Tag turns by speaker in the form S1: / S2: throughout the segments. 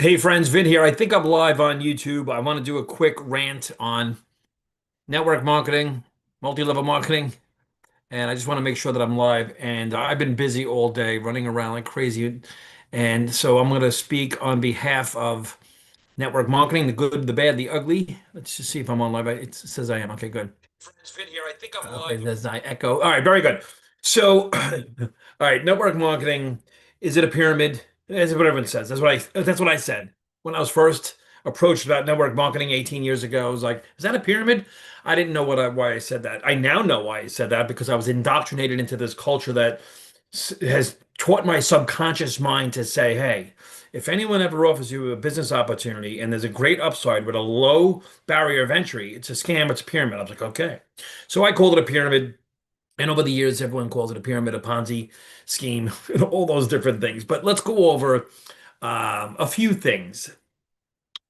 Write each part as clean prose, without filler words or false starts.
S1: Hey friends, Vin here. I think I'm live on YouTube. I want to do a quick rant on network marketing, multi-level marketing, and I just want to make sure that I'm live. And I've been busy all day running around like crazy. And so I'm going to speak on behalf of network marketing, the good, the bad, the ugly. Let's just see if I'm on live. It says I am. Okay, good. Friends, Vin here. I think I'm live. Okay, there's I echo. All right, very good. So, all right, network marketing, is it a pyramid? Is it what everyone says? That's what I said when I was first approached about network marketing 18 years ago. I was like, is that a pyramid? I didn't know why I said that. I now know why I said that because I was indoctrinated into this culture that has taught my subconscious mind to say, hey, if anyone ever offers you a business opportunity and there's a great upside with a low barrier of entry, it's a scam, it's a pyramid. I was like, okay. So I called it a pyramid. And over the years, everyone calls it a pyramid, a Ponzi scheme, all those different things. But let's go over a few things.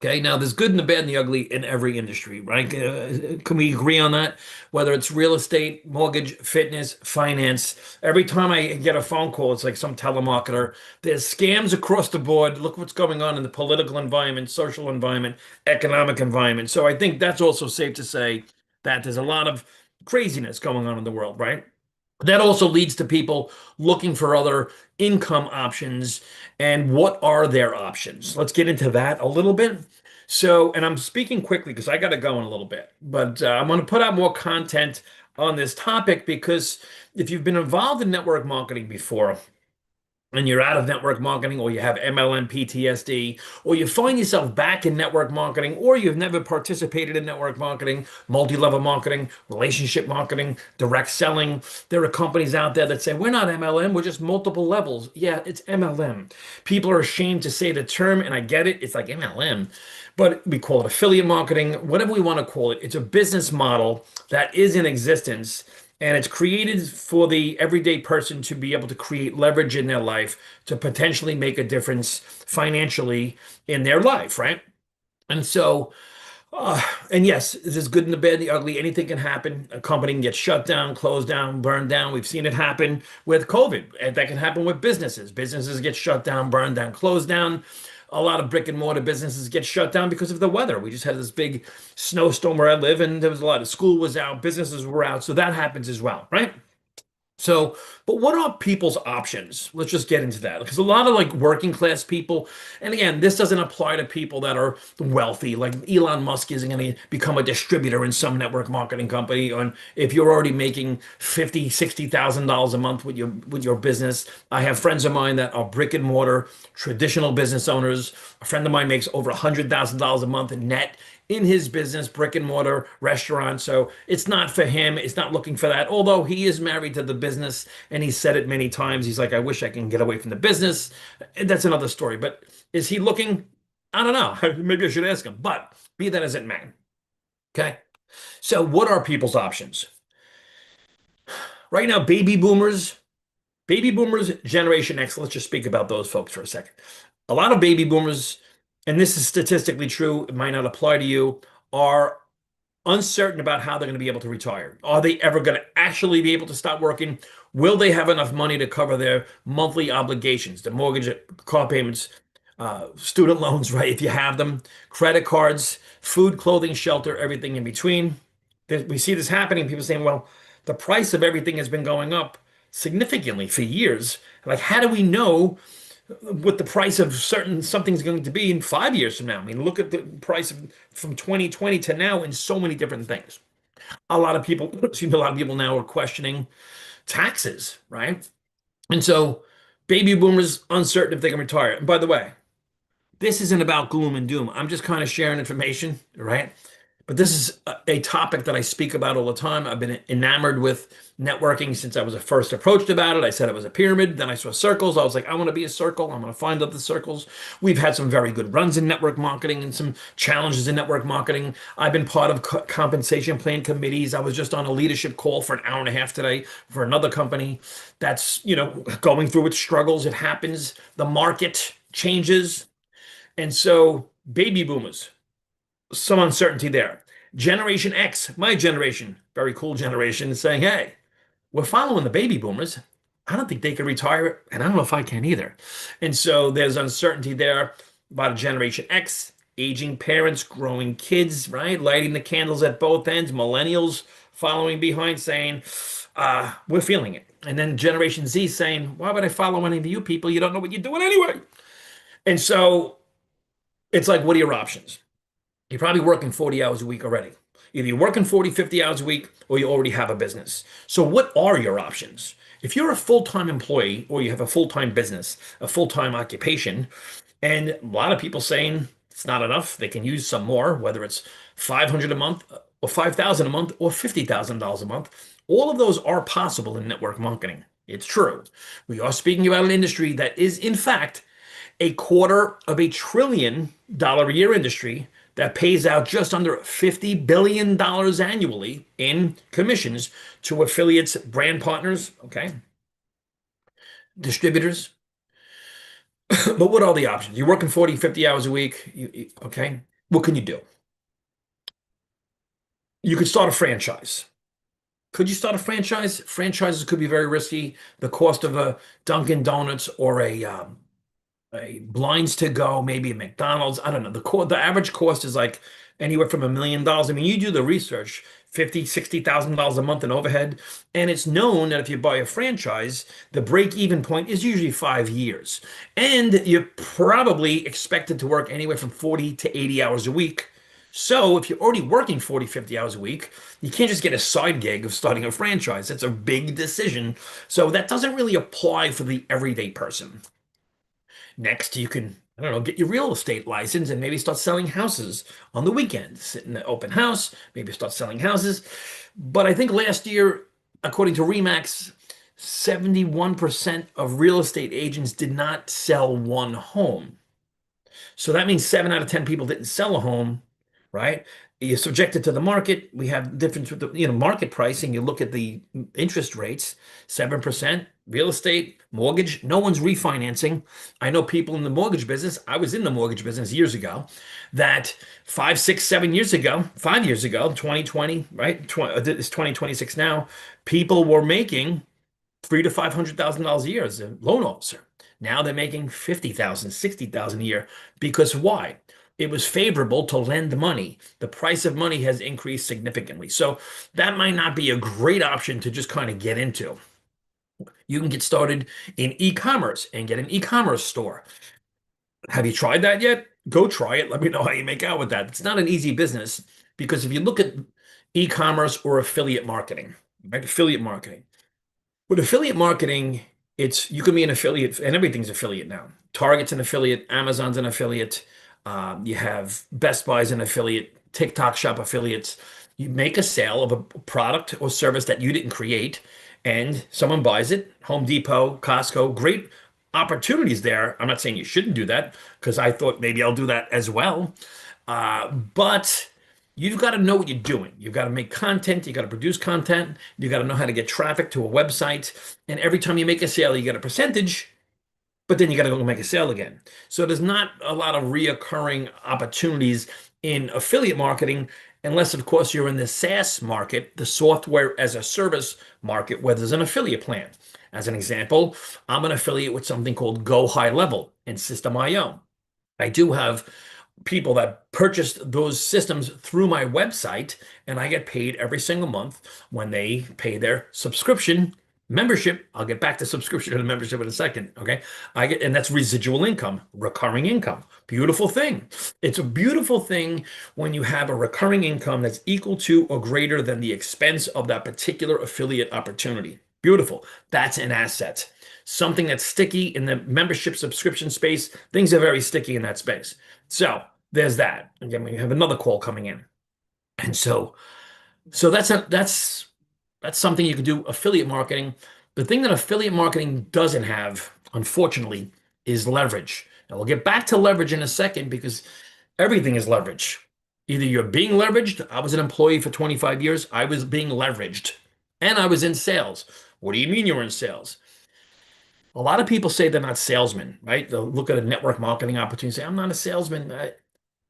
S1: Okay, now there's good and the bad and the ugly in every industry, right? Can we agree on that? Whether it's real estate, mortgage, fitness, finance, every time I get a phone call, it's like some telemarketer. There's scams across the board. Look what's going on in the political environment, social environment, economic environment. So I think that's also safe to say that there's a lot of craziness going on in the world, right? That also leads to people looking for other income options. And what are their options? Let's get into that a little bit. So, and I'm speaking quickly because I got to go in a little bit, but I'm going to put out more content on this topic because if you've been involved in network marketing before, and you're out of network marketing, or you have MLM PTSD, or you find yourself back in network marketing, or you've never participated in network marketing, multi-level marketing, relationship marketing, direct selling. There are companies out there that say, we're not MLM, we're just multiple levels. Yeah, it's MLM. People are ashamed to say the term, and I get it. It's like MLM, but we call it affiliate marketing, whatever we want to call it. It's a business model that is in existence and it's created for the everyday person to be able to create leverage in their life to potentially make a difference financially in their life, right? And so, uh, and yes, there's good and the bad, the ugly. Anything can happen. A company can get shut down, closed down, burned down. We've seen it happen with COVID, and that can happen with businesses. Businesses get shut down, burned down, closed down. A lot of brick and mortar businesses get shut down because of the weather. We just had this big snowstorm where I live, and there was a lot of school was out, businesses were out, so that happens as well, right? So, but what are people's options? Let's just get into that because a lot of like working class people, and again, this doesn't apply to people that are wealthy. Like Elon Musk isn't going to become a distributor in some network marketing company. And if you're already making 50, $60,000 a month with your business, I have friends of mine that are brick and mortar traditional business owners. A friend of mine makes over $100,000 a month in net in his business, brick and mortar restaurant. So it's not for him. It's not looking for that. Although he is married to the business and he said it many times. He's like, I wish I can get away from the business. And that's another story. But is he looking? I don't know. Maybe I should ask him. But be that as it may. Okay. So what are people's options? Right now, baby boomers, Generation X, let's just speak about those folks for a second. A lot of baby boomers, and this is statistically true, it might not apply to you, are uncertain about how they're going to be able to retire. Are they ever going to actually be able to stop working? Will they have enough money to cover their monthly obligations, the mortgage, car payments, student loans, right? If you have them, credit cards, food, clothing, shelter, everything in between. We see this happening. People saying, well, the price of everything has been going up significantly for years. Like, how do we know what the price of certain something's going to be in 5 years from now? I mean, look at the price of, from 2020 to now in so many different things. A lot of people, excuse me, a lot of people now are questioning taxes, right? And so baby boomers uncertain if they can retire. And by the way, this isn't about gloom and doom. I'm just kind of sharing information, right? But this is a topic that I speak about all the time. I've been enamored with networking since I was first approached about it. I said it was a pyramid. Then I saw circles. I was like, I want to be a circle. I'm going to find out the circles. We've had some very good runs in network marketing and some challenges in network marketing. I've been part of compensation plan committees. I was just on a leadership call for an hour and a half today for another company that's, going through its struggles. It happens. The market changes. And so baby boomers, some uncertainty there. Generation X, my generation, very cool generation, is saying, hey, we're following the baby boomers. I don't think they can retire, and I don't know if I can either. And so there's uncertainty there. about a Generation X, aging parents, growing kids, right? Lighting the candles at both ends, millennials following behind saying, we're feeling it. And then Generation Z saying, why would I follow any of you people? You don't know what you're doing anyway. And so it's like, what are your options? You're probably working 40 hours a week already. Either you're working 40, 50 hours a week, or you already have a business. So what are your options? If you're a full-time employee or you have a full-time business, a full-time occupation, and a lot of people saying it's not enough, they can use some more, whether it's 500 a month or 5,000 a month or $50,000 a month. All of those are possible in network marketing. It's true. We are speaking about an industry that is, in fact, $250 billion a year industry that pays out just under $50 billion annually in commissions to affiliates, brand partners, okay, distributors. But what are the options? You're working 40, 50 hours a week, okay? What can you do? You could start a franchise. Could you start a franchise? Franchises could be very risky. The cost of a Dunkin' Donuts or a blinds to go, maybe a McDonald's. I don't know. The average cost is like anywhere from $1 million. I mean, you do the research, 50, $60,000 a month in overhead. And it's known that if you buy a franchise, the break-even point is usually 5 years. And you're probably expected to work anywhere from 40 to 80 hours a week. So if you're already working 40, 50 hours a week, you can't just get a side gig of starting a franchise. That's a big decision. So that doesn't really apply for the everyday person. Next, you can, I don't know, get your real estate license and maybe start selling houses on the weekend. Sit in the open house, maybe start selling houses. But I think last year, according to Remax, 71% of real estate agents did not sell one home. So that means 7 out of 10 people didn't sell a home, right? You're subjected to the market. We have difference with the market pricing. You look at the interest rates, 7%, real estate, mortgage. No one's refinancing. I know people in the mortgage business. I was in the mortgage business years ago. That 5, 6, 7 years ago, 5 years ago, 2020, right? It's 2026 now. People were making $300,000 to $500,000 a year as a loan officer. Now they're making 50,000, 60,000 a year. Because why? It was favorable to lend money. The price of money has increased significantly. So that might not be a great option to just kind of get into. You can get started in e-commerce and get an e-commerce store. Have you tried that yet? Go try it. Let me know how you make out with that. It's not an easy business because if you look at e-commerce or affiliate marketing, right? Affiliate marketing. With affiliate marketing, it's you can be an affiliate, and everything's affiliate now. Target's an affiliate, Amazon's an affiliate. You have Best Buy's an affiliate, TikTok Shop affiliates. You make a sale of a product or service that you didn't create, and someone buys it. Home Depot, Costco, great opportunities there. I'm not saying you shouldn't do that because I thought maybe I'll do that as well. But you've got to know what you're doing. You've got to make content. You got to produce content. You got to know how to get traffic to a website. And every time you make a sale, you get a percentage, but then you got to go make a sale again. So there's not a lot of reoccurring opportunities in affiliate marketing, unless, of course, you're in the SaaS market, the software as a service market, where there's an affiliate plan. As an example, I'm an affiliate with something called Go High Level and System.io. I do have people that purchased those systems through my website, and I get paid every single month when they pay their subscription membership. I'll get back to subscription and membership in a second. Okay. And that's residual income, recurring income. Beautiful thing. It's a beautiful thing when you have a recurring income that's equal to or greater than the expense of that particular affiliate opportunity. Beautiful. That's an asset. Something that's sticky in the membership subscription space. Things are very sticky in that space. So there's that. Again, we have another call coming in. And so that's something you can do, affiliate marketing. The thing that affiliate marketing doesn't have, unfortunately, is leverage. And we'll get back to leverage in a second because everything is leverage. Either you're being leveraged. I was an employee for 25 years. I was being leveraged. And I was in sales. What do you mean you're in sales? A lot of people say they're not salesmen, right? They'll look at a network marketing opportunity and say, I'm not a salesman.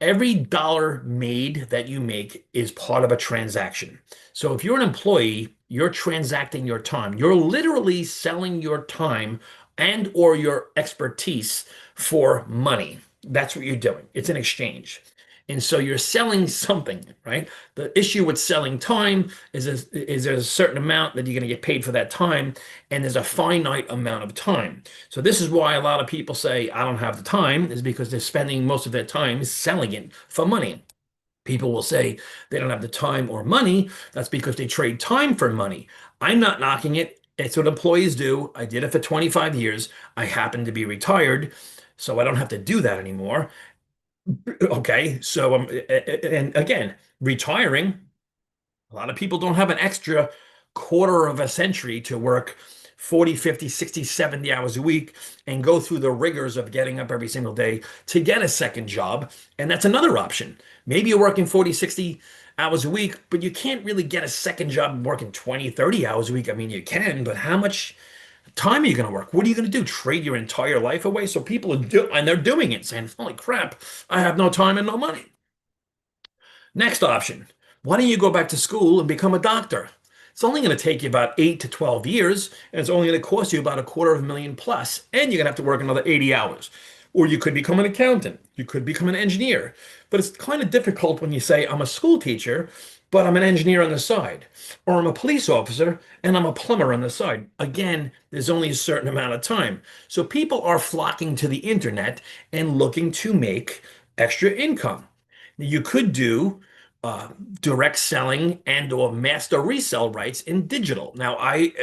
S1: Every dollar made that you make is part of a transaction. So if you're an employee, you're transacting your time. You're literally selling your time and or your expertise for money. That's what you're doing. It's an exchange. And so you're selling something, right? The issue with selling time is there's a certain amount that you're going to get paid for that time, and there's a finite amount of time. So this is why a lot of people say, I don't have the time, is because they're spending most of their time selling it for money. People will say they don't have the time or money. That's because they trade time for money. I'm not knocking it. It's what employees do. I did it for 25 years. I happen to be retired, so I don't have to do that anymore. Okay, so and again, retiring, a lot of people don't have an extra quarter of a century to work 40, 50, 60, 70 hours a week and go through the rigors of getting up every single day to get a second job. And that's another option. Maybe you're working 40, 60 hours a week, but you can't really get a second job working 20, 30 hours a week. I mean, you can, but how much time are you going to work? What are you going to do? Trade your entire life away? So people and they're doing it, saying, "Holy crap, I have no time and no money." Next option, why don't you go back to school and become a doctor? It's only going to take you about 8 to 12 years, and it's only going to cost you about a quarter of a million plus, and you're going to have to work another 80 hours. Or you could become an accountant, you could become an engineer. But it's kind of difficult when you say, I'm a school teacher, but I'm an engineer on the side. Or I'm a police officer and I'm a plumber on the side. Again, there's only a certain amount of time. So people are flocking to the internet and looking to make extra income. You could do uh, direct selling and or master resell rights in digital. Now, I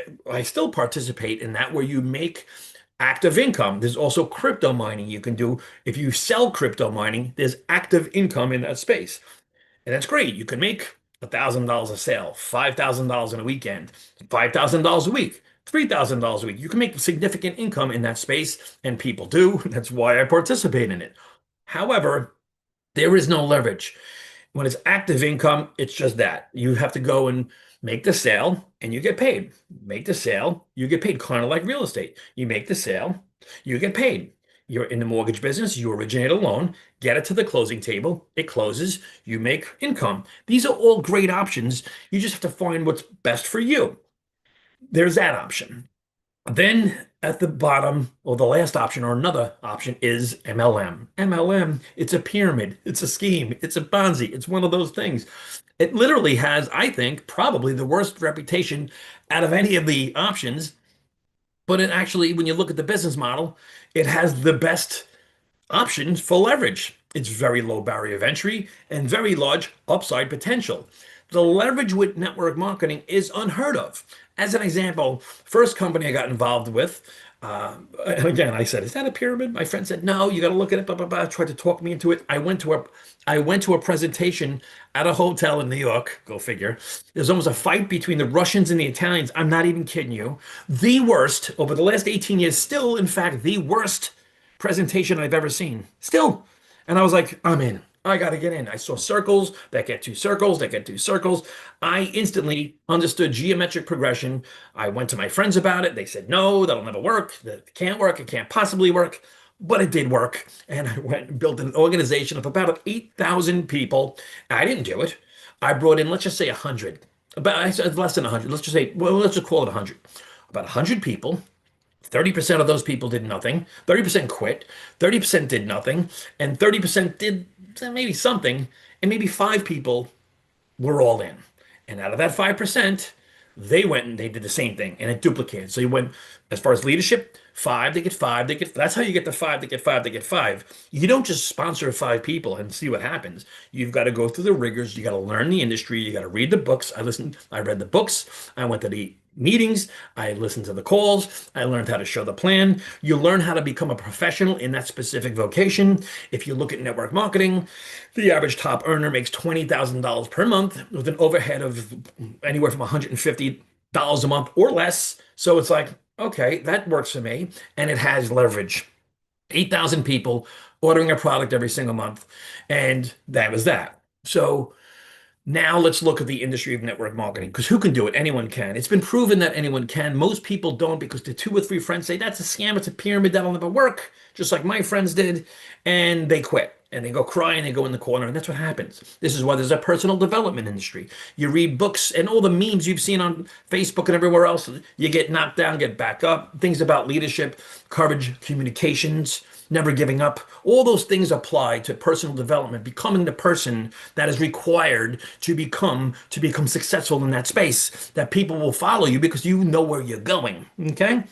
S1: still participate in that where you make active income. There's also crypto mining you can do. If you sell crypto mining, there's active income in that space. And that's great. You can make $1,000 a sale, $5,000 in a weekend, $5,000 a week, $3,000 a week. You can make significant income in that space, and people do. That's why I participate in it. However, there is no leverage. When it's active income, it's just that. You have to go and make the sale and you get paid. Make the sale, you get paid, kind of like real estate. You make the sale, you get paid. You're in the mortgage business, you originate a loan, get it to the closing table, it closes, you make income. These are all great options. You just have to find what's best for you. There's that option. Then at the bottom, or the last option, or another option is MLM. MLM, it's a pyramid, it's a scheme, it's a Ponzi, it's one of those things. It literally has, I think, probably the worst reputation out of any of the options. But it actually, when you look at the business model, it has the best options for leverage. It's very low barrier of entry and very large upside potential. The leverage with network marketing is unheard of. As an example, first company I got involved with, and again, I said, "Is that a pyramid?" My friend said, "No, you got to look at it." Blah blah blah. Tried to talk me into it. I went to a presentation at a hotel in New York. Go figure. There's almost a fight between the Russians and the Italians. I'm not even kidding you. The worst over the last 18 years, still, in fact, the worst presentation I've ever seen. Still. And I was like, I'm in. I got to get in. I saw circles that get two circles that get two circles. I instantly understood geometric progression. I went to my friends about it. They said, no, that'll never work. That can't work. It can't possibly work. But it did work. And I went and built an organization of about 8,000 people. I didn't do it. I brought in, let's just say 100. About I said less than 100. Let's just say, well, let's just call it 100. About 100 people. 30% of those people did nothing, 30% quit, 30% did nothing, and 30% did maybe something, and maybe five people were all in. And out of that 5%, they went and they did the same thing and it duplicated. So you went as far as leadership, five, they get five, that's how you get the five, they get five, they get five. You don't just sponsor five people and see what happens. You've got to go through the rigors, you got to learn the industry, you got to read the books. I read the books, I went to the meetings, I listened to the calls, I learned how to show the plan. You learn how to become a professional in that specific vocation. If you look at network marketing, the average top earner makes $20,000 per month with an overhead of anywhere from $150 a month or less. So it's like, okay, that works for me. And it has leverage. 8,000 people ordering a product every single month. And that was that. So now let's look at the industry of network marketing, because who can do it? Anyone can. It's been proven that anyone can. Most people don't, because the two or three friends say that's a scam, it's a pyramid, that'll never work, just like my friends did, and they quit. and they go cry and they go in the corner, and that's what happens. This is why there's a personal development industry. You read books and all the memes you've seen on Facebook and everywhere else. You get knocked down, get back up. Things about leadership, courage, communications, never giving up. All those things apply to personal development, becoming the person that is required to become successful in that space, that people will follow you because you know where you're going. Okay?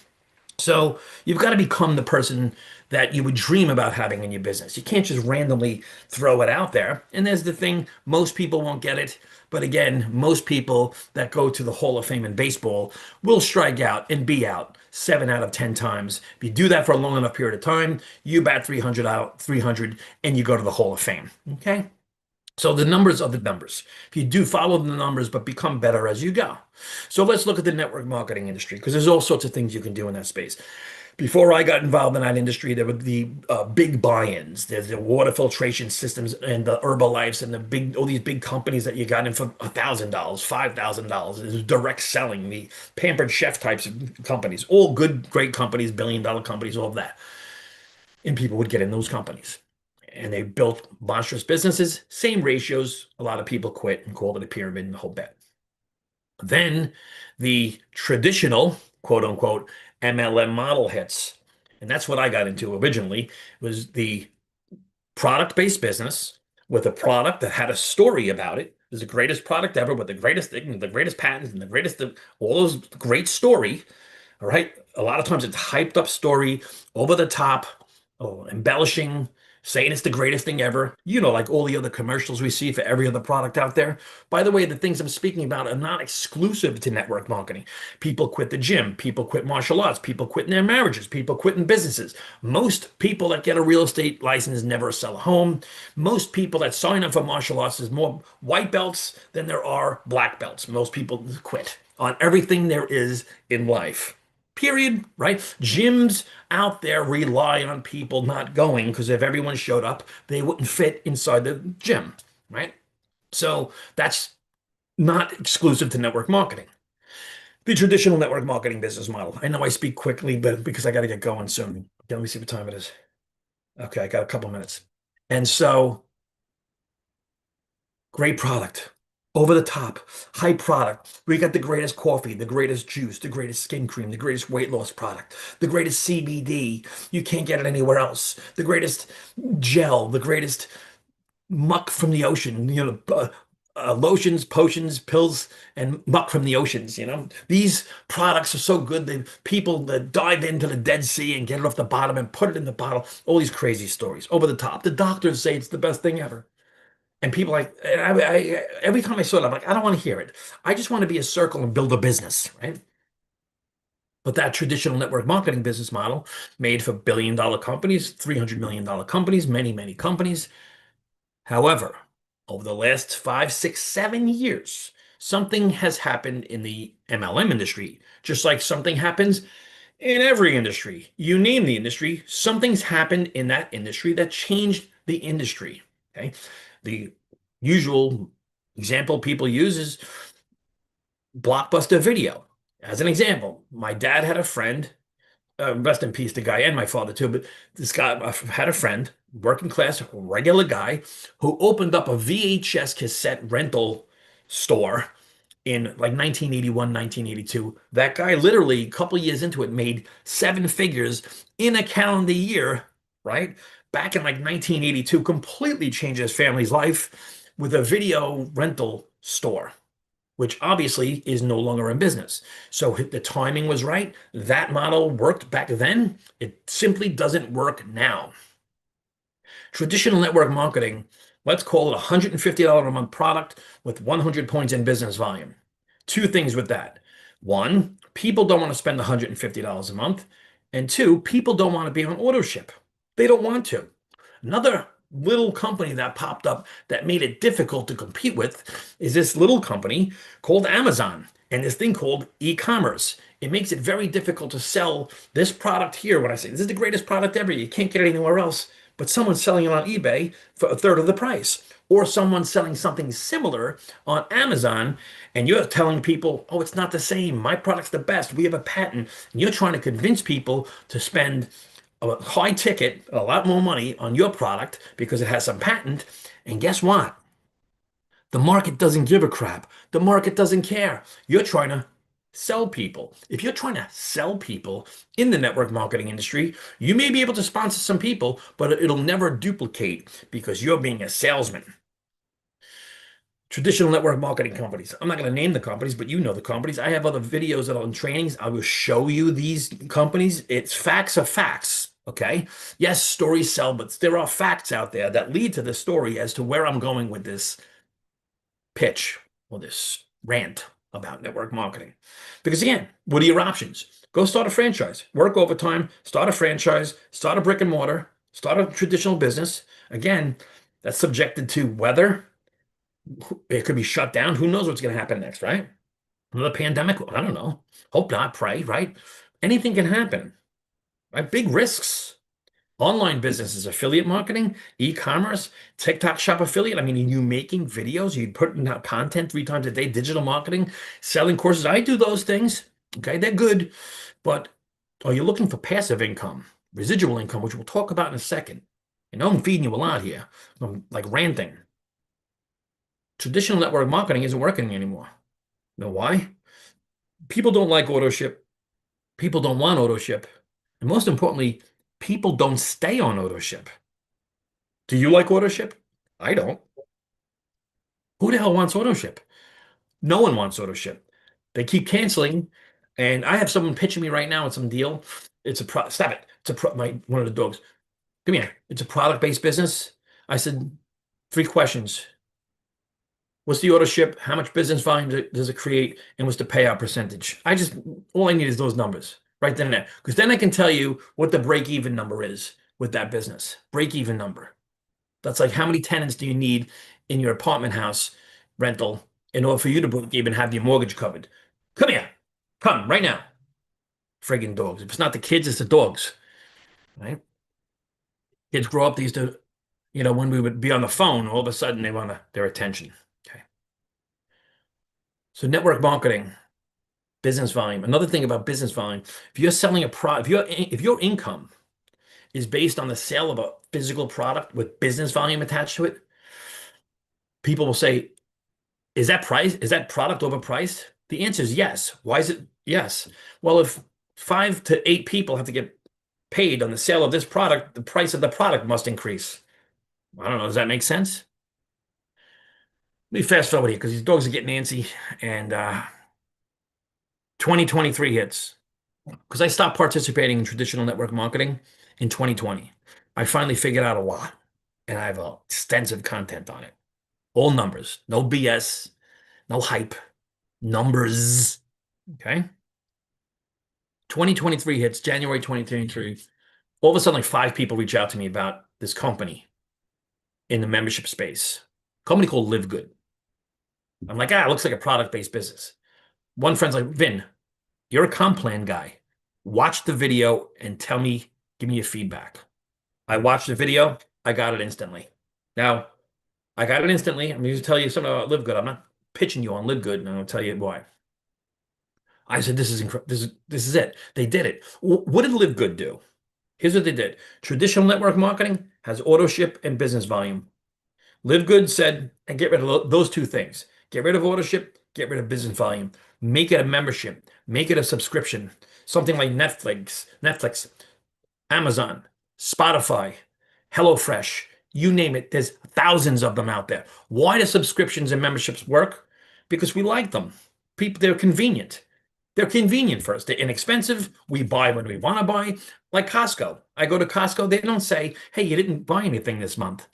S1: So you've got to become the person that you would dream about having in your business. You can't just randomly throw it out there. And there's the thing, most people won't get it. But again, most people that go to the Hall of Fame in baseball will strike out and be out 7 out of 10 times. If you do that for a long enough period of time, you bat 300 out, 300, and you go to the Hall of Fame. Okay? So the numbers are the numbers. If you do follow the numbers, but become better as you go. So let's look at the network marketing industry because there's all sorts of things you can do in that space. Before I got involved in that industry, there were the big buy-ins. There's the water filtration systems and the Herbalifes and all these big companies that you got in for $1,000, $5,000. There's direct selling, the Pampered Chef types of companies, all good, great companies, billion-dollar companies, all of that. And people would get in those companies and they built monstrous businesses, same ratios. A lot of people quit and called it a pyramid and the whole bit. Then the traditional, quote unquote, MLM model hits. And that's what I got into originally, was the product-based business with a product that had a story about it. It was the greatest product ever with the greatest thing, the greatest patents, and the greatest, all those great story. All right. A lot of times it's hyped up story, over the top, embellishing, saying it's the greatest thing ever. Like all the other commercials we see for every other product out there. By the way, the things I'm speaking about are not exclusive to network marketing. People quit the gym, people quit martial arts, people quit in their marriages, people quit in businesses. Most people that get a real estate license never sell a home. Most people that sign up for martial arts, is more white belts than there are black belts. Most people quit on everything there is in life. Period, right? Gyms out there rely on people not going because if everyone showed up, they wouldn't fit inside the gym, right? So that's not exclusive to network marketing. The traditional network marketing business model. I know I speak quickly, but because I got to get going soon. Let me see what time it is. Okay, I got a couple minutes. And so, great product, over the top, high product. We got the greatest coffee, the greatest juice, the greatest skin cream, the greatest weight loss product, the greatest CBD. You can't get it anywhere else. The greatest gel, the greatest muck from the ocean, lotions, potions, pills, and muck from the oceans. These products are so good that people that dive into the Dead Sea and get it off the bottom and put it in the bottle. All these crazy stories, over the top. The doctors say it's the best thing ever. And people like, every time I saw it, I'm like, I don't want to hear it. I just want to be a circle and build a business, right? But that traditional network marketing business model made for billion-dollar companies, $300 million companies, many, many companies. However, over the last 5, 6, 7 years, something has happened in the MLM industry, just like something happens in every industry. You name the industry, something's happened in that industry that changed the industry. Okay. The usual example people use is Blockbuster Video. As an example, my dad had a friend, rest in peace, the guy, and my father too, but this guy had a friend, working class, regular guy, who opened up a VHS cassette rental store in like 1981, 1982. That guy literally, a couple years into it, made 7 figures in a calendar year, right? Back in like 1982, completely changed his family's life with a video rental store, which obviously is no longer in business. So the timing was right. That model worked back then. It simply doesn't work now. Traditional network marketing, let's call it a $150 a month product with 100 points in business volume. Two things with that. One, people don't want to spend $150 a month. And two, people don't want to be on auto ship. They don't want to. Another little company that popped up that made it difficult to compete with is this little company called Amazon and this thing called e-commerce. It makes it very difficult to sell this product here. When I say this is the greatest product ever, you can't get it anywhere else, but someone's selling it on eBay for a third of the price, or someone's selling something similar on Amazon, and you're telling people, oh, it's not the same. My product's the best. We have a patent. And you're trying to convince people to spend a high ticket, a lot more money on your product because it has some patent. And guess what? The market doesn't give a crap. The market doesn't care. You're trying to sell people. If you're trying to sell people in the network marketing industry, you may be able to sponsor some people, but it'll never duplicate because you're being a salesman. Traditional network marketing companies. I'm not going to name the companies, but you know the companies. I have other videos that are in trainings. I will show you these companies. It's facts are facts. Okay. Yes, stories sell, but there are facts out there that lead to the story as to where I'm going with this pitch or this rant about network marketing. Because again, what are your options? Go start a franchise, work overtime, start a franchise, start a brick and mortar, start a traditional business. Again, that's subjected to weather. It could be shut down. Who knows what's going to happen next, right? Another pandemic? I don't know. Hope not, pray, right? Anything can happen, right? Big risks. Online businesses, affiliate marketing, e-commerce, TikTok shop affiliate. I mean, are you making videos? Are you putting out content 3 times a day, digital marketing, selling courses? I do those things. Okay, they're good. But are you looking for passive income, residual income, which we'll talk about in a second? You know, I'm feeding you a lot here. I'm like ranting. Traditional network marketing isn't working anymore. You know why? People don't like auto ship. People don't want auto ship. And most importantly, people don't stay on auto ship. Do you like auto ship? I don't. Who the hell wants auto ship? No one wants auto ship. They keep canceling, and I have someone pitching me right now with some deal. It's a pro. Stop it. It's a pro. My one of the dogs. Come here. It's a product-based business. I said 3 questions. What's the auto ship? How much business volume does it create? And what's the payout percentage? All I need is those numbers right then and there. Because then I can tell you what the break-even number is with that business. Break-even number. That's like how many tenants do you need in your apartment house rental in order for you to break even have your mortgage covered? Come here. Come right now. Friggin' dogs. If it's not the kids, it's the dogs. Right? Kids grow up, they used to, when we would be on the phone, all of a sudden they want their attention. Okay. So network marketing, business volume. Another thing about business volume, if you're selling a product, if your income is based on the sale of a physical product with business volume attached to it, people will say, is that product overpriced? The answer is yes. Why is it yes? Well, if 5 to 8 people have to get paid on the sale of this product, the price of the product must increase. I don't know. Does that make sense? Let me fast forward here because these dogs are getting antsy. And 2023 hits because I stopped participating in traditional network marketing in 2020. I finally figured out a lot, and I have extensive content on it. All numbers, no BS, no hype, numbers. Okay. 2023 hits, January 2023. All of a sudden, like 5 people reach out to me about this company in the membership space. A company called Live Good. I'm like, it looks like a product-based business. One friend's like, Vin, you're a comp plan guy. Watch the video and give me your feedback. I watched the video. I got it instantly. Now, I got it instantly. I'm going to tell you something about Live Good. I'm not pitching you on Live Good, and I'm going to tell you why. I said, this is incredible. This is it. They did it. What did Live Good do? Here's what they did. Traditional network marketing has auto ship and business volume. Live Good said, and get rid of those 2 things. Get rid of auto ship, get rid of business volume. Make it a membership. Make it a subscription. Something like Netflix, Amazon, Spotify, HelloFresh, you name it. There's thousands of them out there. Why do subscriptions and memberships work? Because we like them. They're convenient. They're convenient for us. They're inexpensive. We buy when we want to buy. Like Costco. I go to Costco. They don't say, hey, you didn't buy anything this month.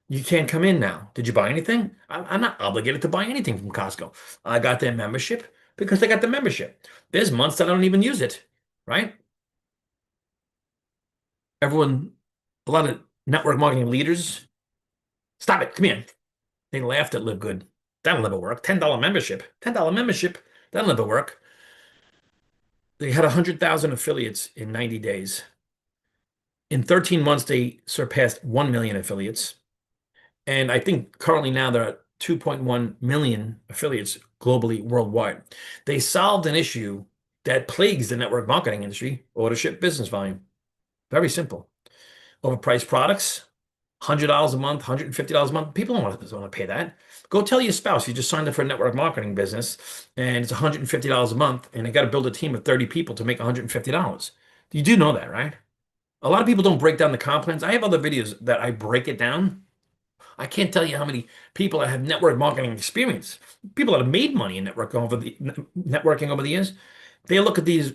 S1: You can't come in now. Did you buy anything? I'm not obligated to buy anything from Costco. I got their membership because they got the membership. There's months that I don't even use it, right? A lot of network marketing leaders, stop it. Come here. They laughed at Live Good. That'll never work. $10 membership. $10 membership. That'll never work. They had 100,000 affiliates in 90 days. In 13 months, they surpassed 1 million affiliates. And I think currently now there are 2.1 million affiliates globally, worldwide. They solved an issue that plagues the network marketing industry, auto ship business volume. Very simple. Overpriced products, $100 a month, $150 a month. People don't want to pay that. Go tell your spouse you just signed up for a network marketing business and it's $150 a month and they got to build a team of 30 people to make $150. You do know that, right? A lot of people don't break down the comp plans. I have other videos that I break it down. I can't tell you how many people that have network marketing experience, people that have made money in networking over the years. They look at these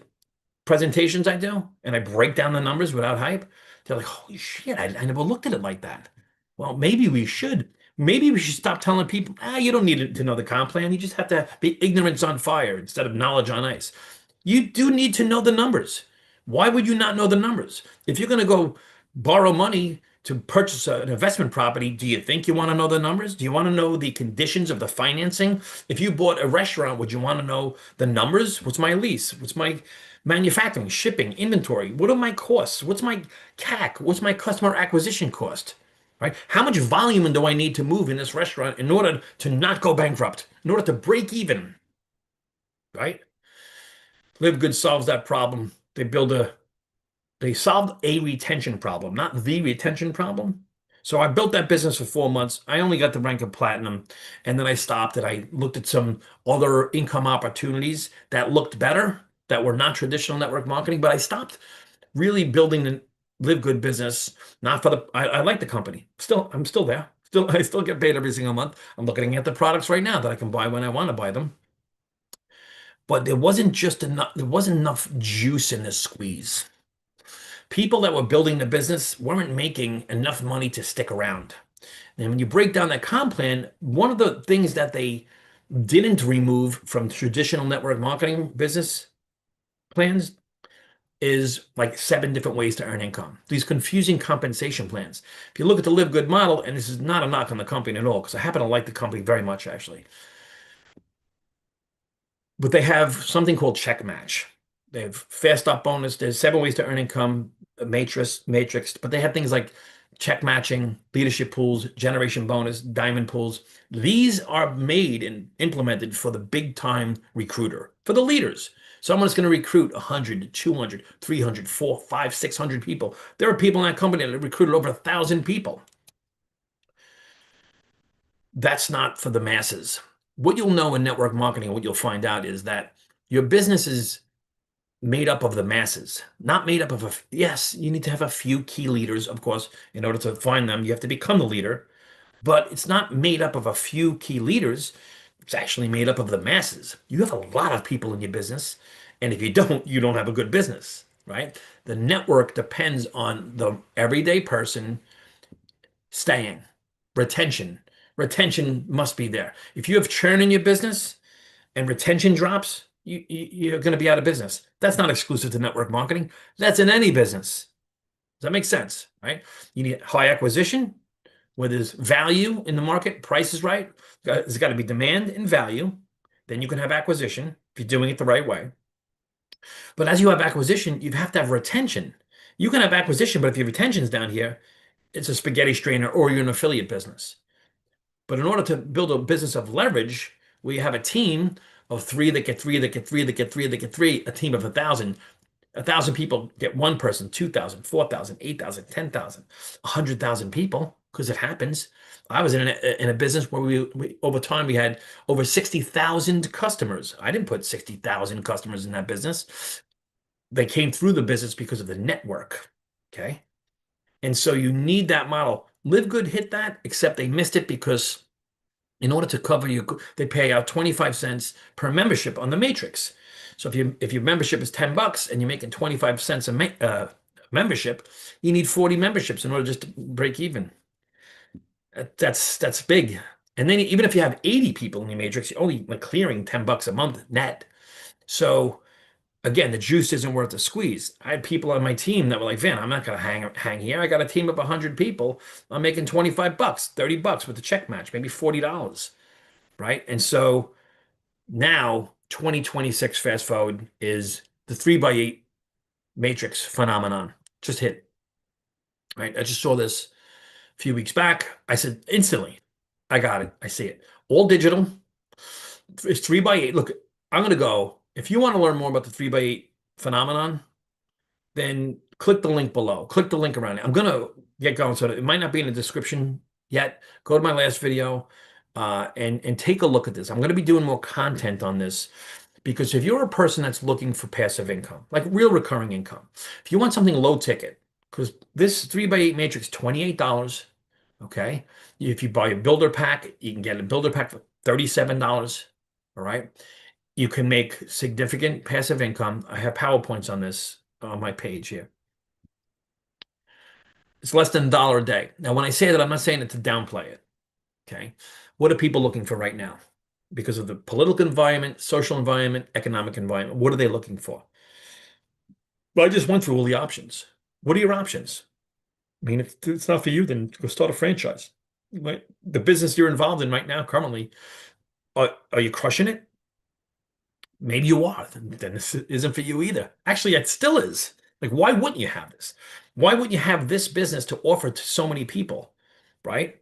S1: presentations I do and I break down the numbers without hype. They're like, holy shit, I never looked at it like that. Well, maybe we should. Maybe we should stop telling people, you don't need to know the comp plan. You just have to be ignorance on fire instead of knowledge on ice. You do need to know the numbers. Why would you not know the numbers? If you're going to go borrow money to purchase an investment property, do you think you want to know the numbers? Do you want to know the conditions of the financing? If you bought a restaurant, would you want to know the numbers? What's my lease? What's my manufacturing, shipping, inventory? What are my costs? What's my CAC? What's my customer acquisition cost? Right? How much volume do I need to move in this restaurant in order to not go bankrupt, in order to break even? Right? Live Good solves that problem. They solved a retention problem, not the retention problem. So I built that business for 4 months. I only got the rank of platinum, and then I stopped and I looked at some other income opportunities that looked better, that were not traditional network marketing, but I stopped really building the Live Good business. Not for the I like the company. I'm still there. I still get paid every single month. I'm looking at the products right now that I can buy when I want to buy them. But there wasn't enough juice in this squeeze. People that were building the business weren't making enough money to stick around. And when you break down that comp plan, one of the things that they didn't remove from traditional network marketing business plans is like 7 different ways to earn income. These confusing compensation plans. If you look at the Live Good model, and this is not a knock on the company at all, because I happen to like the company very much, actually. But they have something called check match. They have fast stop bonus. There's 7 ways to earn income, a matrix, but they have things like check matching, leadership pools, generation bonus, diamond pools. These are made and implemented for the big time recruiter, for the leaders. Someone's going to recruit 100, 200, 300, 400, 500, 600 people. There are people in that company that recruited over 1,000 people. That's not for the masses. What you'll know in network marketing, what you'll find out is that your business is made up of the masses, not made up of yes, you need to have a few key leaders, of course, in order to find them, you have to become the leader, but it's not made up of a few key leaders. It's actually made up of the masses. You have a lot of people in your business, and if you don't have a good business, right? The network depends on the everyday person staying. Retention. Retention must be there. If you have churn in your business and retention drops, you're going to be out of business. That's not exclusive to network marketing. That's in any business. Does that make sense? Right? You need high acquisition where there's value in the market, price is right. There's got to be demand and value. Then you can have acquisition if you're doing it the right way. But as you have acquisition, you have to have retention. You can have acquisition, but if your retention's down here, it's a spaghetti strainer or you're an affiliate business. But in order to build a business of leverage, where you have a team of three that get three, that get three, that get three, that get three, a team of 1,000 people get one person, 2,000, 4,000, 8,000, 10,000, 100,000 people, because it happens. I was in a business where we over time we had over 60,000 customers. I didn't put 60,000 customers in that business. They came through the business because of the network. Okay. And so you need that model. Live Good hit that, except they missed it because in order to cover you, they pay out 25 cents per membership on the matrix. So if your membership is $10 and you're making 25 cents a membership, you need 40 memberships in order just to break even. That's big. And then even if you have 80 people in your matrix, you're only like clearing $10 a month net. So again, the juice isn't worth the squeeze. I had people on my team that were like, Van, I'm not going to hang here. I got a team of 100 people. I'm making $25, $30 with the check match, maybe $40, right? And so now 2026, fast forward, is the 3x8 matrix phenomenon. Just hit, right? I just saw this a few weeks back. I said, instantly, I got it. I see it. All digital. It's 3x8. Look, I'm going to go. If you want to learn more about the 3x8 phenomenon, then click the link below. Click the link around it. I'm gonna get going, so it might not be in the description yet. Go to my last video and take a look at this. I'm gonna be doing more content on this because if you're a person that's looking for passive income, like real recurring income, if you want something low ticket, because this 3x8 matrix, $28. Okay. If you buy a builder pack, you can get a builder pack for $37. All right. You can make significant passive income. I have PowerPoints on this on my page here. It's less than $1 a day. Now, when I say that, I'm not saying it to downplay it. Okay. What are people looking for right now? Because of the political environment, social environment, economic environment, what are they looking for? Well, I just went through all the options. What are your options? I mean, if it's not for you, then go start a franchise. Right? The business you're involved in right now, currently, are you crushing it? Maybe you are. Then this isn't for you either. Actually, it still is. Like, why wouldn't you have this? Why wouldn't you have this business to offer to so many people, right?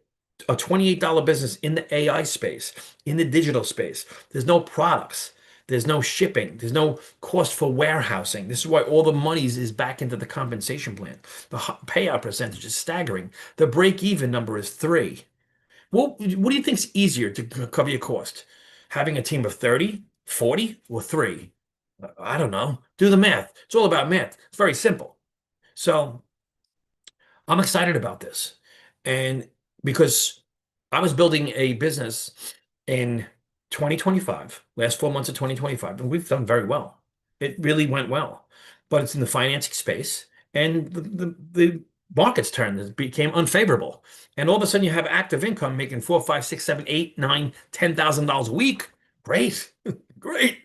S1: A $28 business in the AI space, in the digital space. There's no products. There's no shipping. There's no cost for warehousing. This is why all the money is back into the compensation plan. The payout percentage is staggering. The break-even number is 3. Well, what do you think is easier to cover your cost? Having a team of 30, 40, or 3? I don't know. Do the math. It's all about math. It's very simple. So I'm excited about this. And because I was building a business in 2025, last 4 months of 2025, and we've done very well. It really went well. But it's in the financing space, and the markets turned, it became unfavorable. And all of a sudden you have active income making 4, 5, 6, 7, 8, 9, $10,000 a week. Great. Great.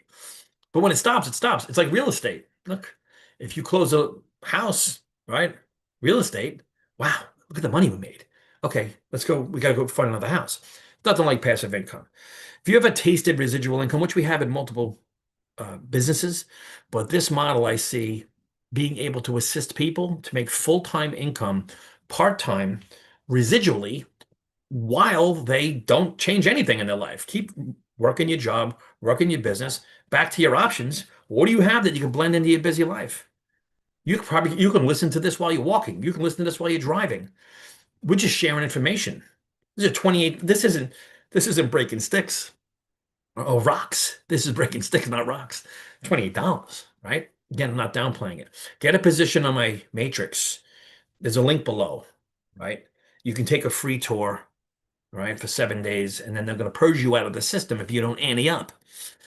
S1: But when it stops, it stops. It's like real estate. Look, if you close a house, right? Real estate, wow, look at the money we made. Okay, let's go. We got to go find another house. Nothing like passive income. If you ever tasted residual income, which we have in multiple businesses, but this model I see being able to assist people to make full-time income, part-time, residually, while they don't change anything in their life. Keep working your job, working your business. Back to your options. What do you have that you can blend into your busy life? You can listen to this while you're walking. You can listen to this while you're driving. We're just sharing information. This is 28. This isn't breaking sticks or rocks. This is breaking sticks, not rocks. $28, right? Again, I'm not downplaying it. Get a position on my matrix. There's a link below, right? You can take a free tour, right, for 7 days, and then they're going to purge you out of the system if you don't ante up.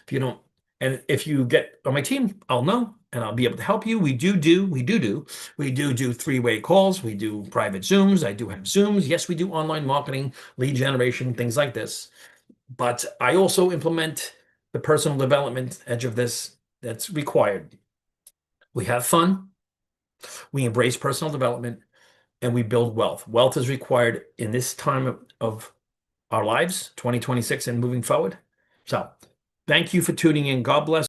S1: If you don't, and if you get on my team, I'll know and I'll be able to help you. We do 3-way calls. We do private Zooms. I do have Zooms. Yes, we do online marketing, lead generation, things like this. But I also implement the personal development edge of this that's required. We have fun. We embrace personal development and we build wealth. Wealth is required in this time of our lives, 2026 and moving forward. So thank you for tuning in. God bless.